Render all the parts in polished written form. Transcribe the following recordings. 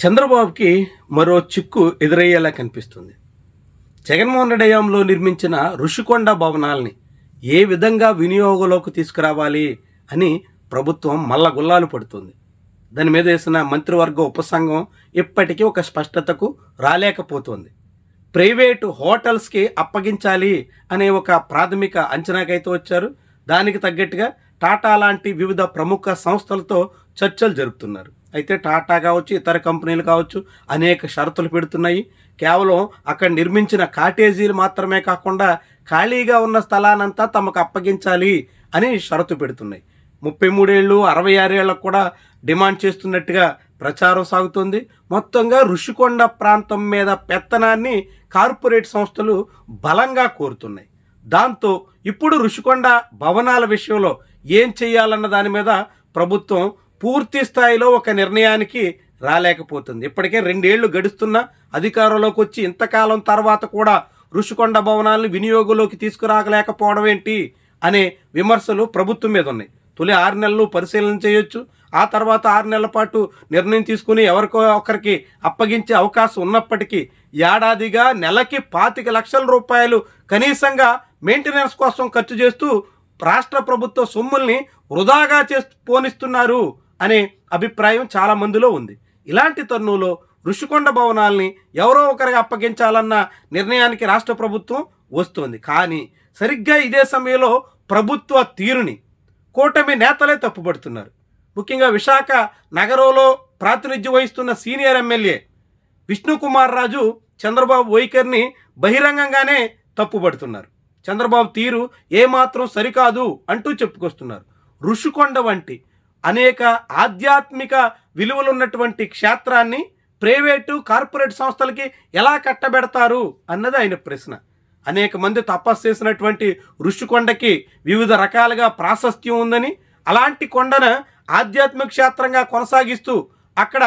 చంద్రబాబుకి మరో చిక్కు ఎదురయ్యేలా కనిపిస్తుంది. జగన్మోహన్ రెడ్డి హయాంలో నిర్మించిన ఋషికొండ భవనాల్ని ఏ విధంగా వినియోగంలోకి తీసుకురావాలి అని ప్రభుత్వం మల్ల గుల్లాలు పడుతుంది. దాని మీద వేసిన మంత్రివర్గ ఉపసంఘం ఇప్పటికీ ఒక స్పష్టతకు రాలేకపోతుంది. ప్రైవేటు హోటల్స్కి అప్పగించాలి అనే ఒక ప్రాథమిక అంచనాకైతే వచ్చారు. దానికి తగ్గట్టుగా టాటా లాంటి వివిధ ప్రముఖ సంస్థలతో చర్చలు జరుపుతున్నారు. అయితే టాటా కావచ్చు, ఇతర కంపెనీలు కావచ్చు, అనేక షరతులు పెడుతున్నాయి. కేవలం అక్కడ నిర్మించిన కాటేజీలు మాత్రమే కాకుండా ఖాళీగా ఉన్న స్థలానంతా తమకు అప్పగించాలి అని షరతు పెడుతున్నాయి. 33 ఏళ్ళు 66 ఏళ్ళకు కూడా డిమాండ్ చేస్తున్నట్టుగా ప్రచారం సాగుతుంది. మొత్తంగా ఋషికొండ ప్రాంతం మీద పెత్తనాన్ని కార్పొరేట్ సంస్థలు బలంగా కోరుతున్నాయి. దాంతో ఇప్పుడు ఋషికొండ భవనాల విషయంలో ఏం చేయాలన్న దాని మీద ప్రభుత్వం పూర్తి స్థాయిలో ఒక నిర్ణయానికి రాలేకపోతుంది. ఇప్పటికే 2 ఏళ్లు గడుస్తున్నా అధికారంలోకి వచ్చి ఇంతకాలం తర్వాత కూడా ఋషికొండ భవనాలను వినియోగంలోకి తీసుకురాగలేకపోవడం ఏంటి అనే విమర్శలు ప్రభుత్వం మీద ఉన్నాయి. తొలి 6 నెలలు పరిశీలన చేయొచ్చు. ఆ తర్వాత 6 నెలల పాటు నిర్ణయం తీసుకుని ఎవరికో ఒకరికి అప్పగించే అవకాశం ఉన్నప్పటికీ ఏడాదిగా నెలకి 25 లక్షల రూపాయలు కనీసంగా మెయింటెనెన్స్ కోసం ఖర్చు చేస్తూ రాష్ట్ర ప్రభుత్వ సొమ్ముల్ని వృధాగా పోనిస్తున్నారు అనే అభిప్రాయం చాలా మందిలో ఉంది. ఇలాంటి తరుణంలో ఋషికొండ భవనాల్ని ఎవరో ఒకరికి అప్పగించాలన్న నిర్ణయానికి రాష్ట్ర ప్రభుత్వం వస్తుంది. కానీ సరిగ్గా ఇదే సమయంలో ప్రభుత్వ తీరుని కూటమి నేతలే తప్పుపడుతున్నారు. ముఖ్యంగా విశాఖ నగరంలో ప్రాతినిధ్యం వహిస్తున్న సీనియర్ ఎమ్మెల్యే విష్ణుకుమార్ రాజు చంద్రబాబు వైఖరిని బహిరంగంగానే తప్పుపడుతున్నారు. చంద్రబాబు తీరు ఏమాత్రం సరికాదు అంటూ చెప్పుకొస్తున్నారు. ఋషికొండ వంటి అనేక ఆధ్యాత్మిక విలువలున్నటువంటి క్షేత్రాన్ని ప్రైవేటు కార్పొరేట్ సంస్థలకి ఎలా కట్టబెడతారు అన్నది ఆయన ప్రశ్న. అనేక మంది తపస్సు చేసినటువంటి ఋషికొండకి వివిధ రకాలుగా ప్రాశస్త్యం ఉందని, అలాంటి కొండను ఆధ్యాత్మిక క్షేత్రంగా కొనసాగిస్తూ అక్కడ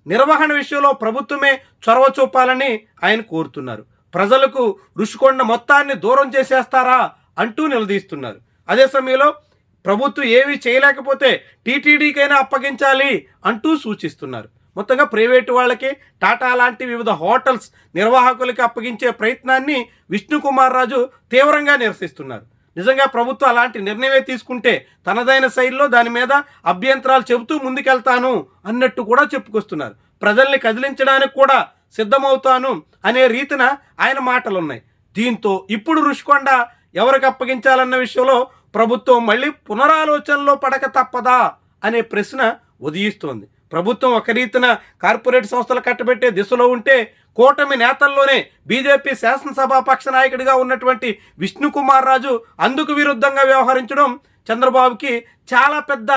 నిర్వహణ విషయంలో ప్రభుత్వమే చొరవ చూపాలని ఆయన కోరుతున్నారు. ప్రజలకు ఋషికొండ మొత్తాన్ని దూరం చేసేస్తారా అంటూ నిలదీస్తున్నారు. అదే సమయంలో ప్రభుత్వం ఏమీ చేయలేకపోతే టీటీడీకైనా అప్పగించాలి అంటూ సూచిస్తున్నారు. మొత్తంగా ప్రైవేటు వాళ్ళకి టాటా లాంటి వివిధ హోటల్స్ నిర్వాహకులకి అప్పగించే ప్రయత్నాన్ని విష్ణుకుమార్ రాజు తీవ్రంగా నిరసిస్తున్నారు. నిజంగా ప్రభుత్వం అలాంటి నిర్ణయమే తీసుకుంటే తనదైన శైలిలో దాని మీద అభ్యంతరాలు చెబుతూ ముందుకెళ్తాను అన్నట్టు కూడా చెప్పుకొస్తున్నారు. ప్రజల్ని కదిలించడానికి కూడా సిద్ధమవుతాను అనే రీతిన ఆయన మాటలున్నాయి. దీంతో ఇప్పుడు ఋషికొండ ఎవరికి అప్పగించాలన్న విషయంలో ప్రభుత్వం మళ్ళీ పునరాలోచనలో పడక తప్పదా అనే ప్రశ్న ఉదయిస్తోంది. ప్రభుత్వం ఒక రీతిన కార్పొరేట్ సంస్థలు కట్టబెట్టే దిశలో ఉంటే కూటమి నేతల్లోనే బీజేపీ శాసనసభాపక్ష నాయకుడిగా ఉన్నటువంటి విష్ణుకుమార్ రాజు అందుకు విరుద్ధంగా వ్యవహరించడం చంద్రబాబుకి చాలా పెద్ద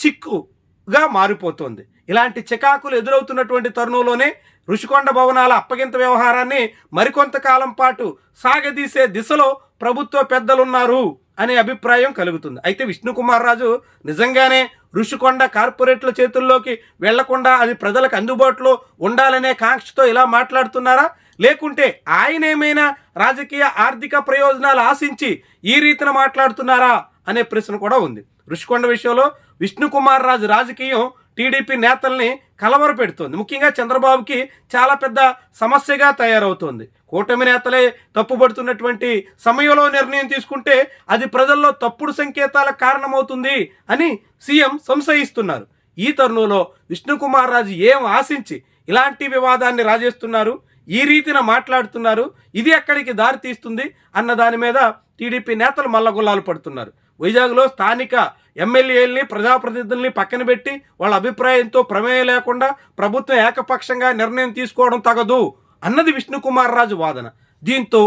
చిక్కుగా మారిపోతుంది. ఇలాంటి చికాకులు ఎదురవుతున్నటువంటి తరుణంలోనే ఋషికొండ భవనాల అప్పగింత వ్యవహారాన్ని మరికొంతకాలం పాటు సాగదీసే దిశలో ప్రభుత్వ పెద్దలున్నారు అనే అభిప్రాయం కలుగుతుంది. అయితే విష్ణుకుమార్ రాజు నిజంగానే ఋషికొండ కార్పొరేట్ల చేతుల్లోకి వెళ్లకుండా అది ప్రజలకు అందుబాటులో ఉండాలనే కాంక్షతో ఇలా మాట్లాడుతున్నారా, లేకుంటే ఆయన ఏమైనా రాజకీయ ఆర్థిక ప్రయోజనాలు ఆశించి ఈ రీతిన మాట్లాడుతున్నారా అనే ప్రశ్న కూడా ఉంది. ఋషికొండ విషయంలో విష్ణుకుమార్ రాజు రాజకీయం టీడీపీ నేతల్ని కలవరపెడుతోంది. ముఖ్యంగా చంద్రబాబుకి చాలా పెద్ద సమస్యగా తయారవుతోంది. కూటమి నేతలే తప్పుపడుతున్నటువంటి సమయంలో నిర్ణయం తీసుకుంటే అది ప్రజల్లో తప్పుడు సంకేతాలకు కారణమవుతుంది అని సీఎం సంశయిస్తున్నారు. ఈ తరుణంలో విష్ణుకుమార్ రాజు ఏం ఆశించి ఇలాంటి వివాదాన్ని రాజేస్తున్నారు, ఈ రీతిన మాట్లాడుతున్నారు, ఇది ఎక్కడికి దారి తీస్తుంది అన్న దాని మీద టీడీపీ నేతలు మల్లగుల్లాలు పడుతున్నారు. వైజాగ్లో స్థానిక ఎమ్మెల్యేలని ప్రజాప్రతినిధుల్ని పక్కన పెట్టి వాళ్ళ అభిప్రాయంతో ప్రమేయం లేకుండా ప్రభుత్వం ఏకపక్షంగా నిర్ణయం తీసుకోవడం తగదు అన్నది విష్ణుకుమార్ రాజు వాదన. దీంతో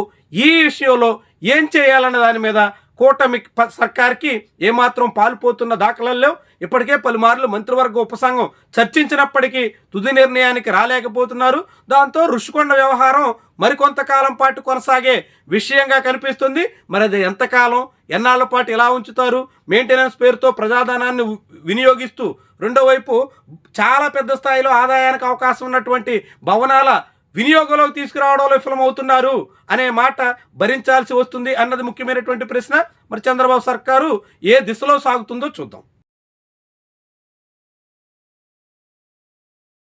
ఈ విషయంలో ఏం చేయాలన్న దాని మీద కూటమి సర్కార్కి ఏమాత్రం పాల్పోతున్న దాఖలాల్లో ఇప్పటికే పలుమార్లు మంత్రివర్గ ఉపసంఘం చర్చించినప్పటికీ తుది నిర్ణయానికి రాలేకపోతున్నారు. దాంతో ఋషికొండ వ్యవహారం మరికొంతకాలం పాటు కొనసాగే విషయంగా కనిపిస్తుంది. మరి అది ఎంతకాలం ఎన్నాళ్ల పాటు ఇలా ఉంచుతారు? మెయింటెనెన్స్ పేరుతో ప్రజాధనాన్ని వినియోగిస్తూ రెండో వైపు చాలా పెద్ద స్థాయిలో ఆదాయానికి అవకాశం ఉన్నటువంటి భవనాల వినియోగంలోకి తీసుకురావడంలో విఫలమవుతున్నారు అనే మాట భరించాల్సి వస్తుంది అన్నది ముఖ్యమైనటువంటి ప్రశ్న. మరి చంద్రబాబు సర్కారు ఏ దిశలో సాగుతుందో చూద్దాం.